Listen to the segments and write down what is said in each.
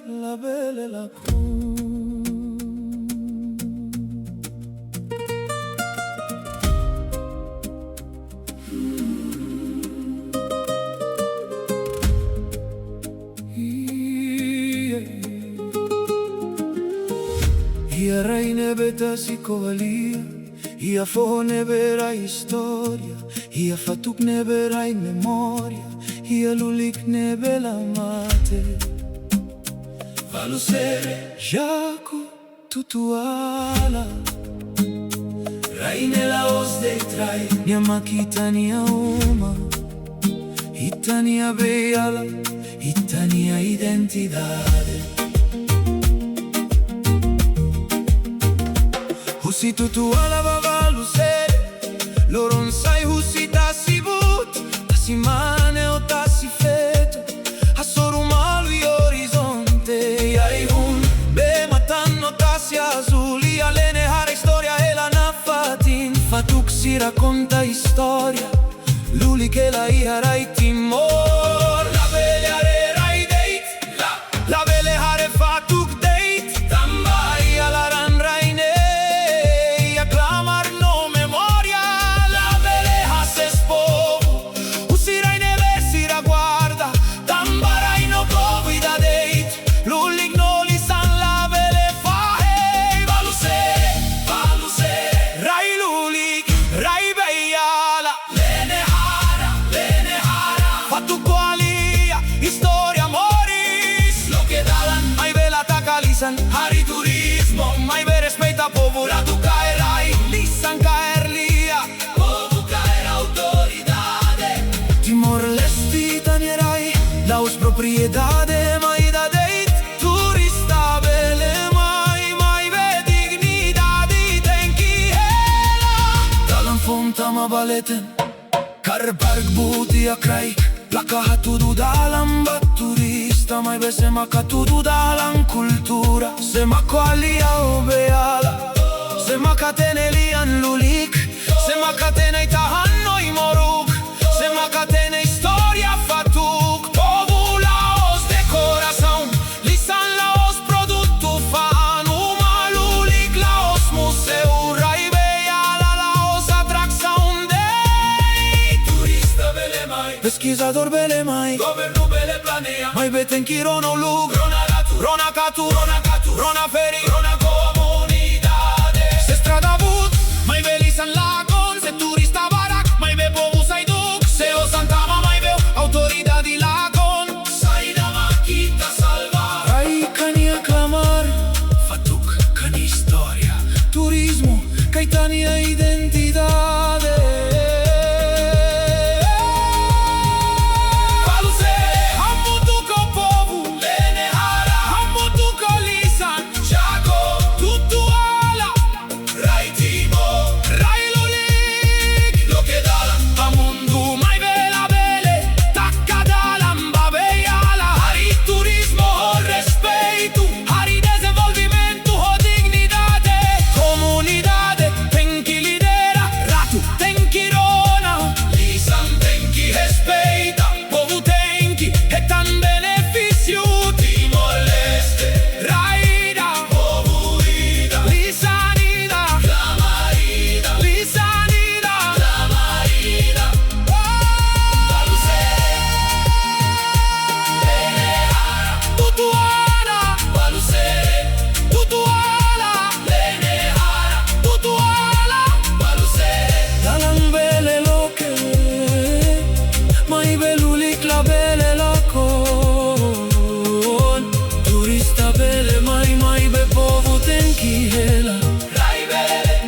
la belle la cruz. Ia reine beta si covalia, ia fo nebera historia, ia fatuk nebera in memoria, ia lulik nebela mate. Valusere, Jaco, tutuala, raine la os de trai, nia makita nia uma, itania beyala, itania identidade. Husi tutuala va valusere, loron sai husi tasi but, tasi mane o tasi feto, assorumalu i orizzonte, iai hun, be matanno tasi azuli, alene hare storia e la nafatin, fatuk si racconta storia, luli che la iharai timor, la vele hare rai deit, la vele hare fatuk deit, tambai ala ran raine. Hari turismo, mai be respecta povula tu caerai, lisan caerlia, povu caer autoridade. Timor-Leste tanierai, laus propriedade, mai da deit, turista bele, mai be dignidade, tenki hela. Dalam fonta ma baleten, Karbarg buti akrai, plaka hatudu dalam batturista, mai be sema katudu dalam kultura, sema kwalia obeala, sema katenelian lulik, sema katene itahanno i moruk, sema katene historia fatuk, povu laos de corazon, lisan laos produttu fan, uma lulik laos museu, rai beyala laos atraction dei, turista bele mai, pesquisador bele mai, governu bele planea, mai beten chirono lug, Rona catu, Rona feri, Rona comunidade. Se strada but, mai be lisan lagon, se turista barak, mai be povu sai duc, se o santama mai be autoridadi lagon, sai da makita salva. Ai cani aclamar, fatuk cani historia, turismo, caitania identidade.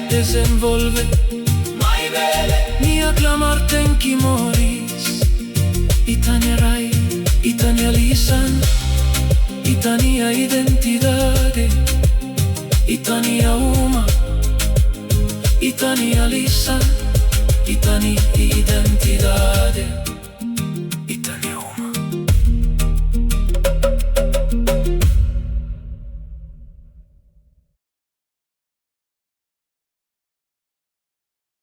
Desenvolve, mai bele, mi acclamar tenki moris, Itania rai, Itania lisan, Itania identidade, Itania uma, Itania lisan, Itania identidade.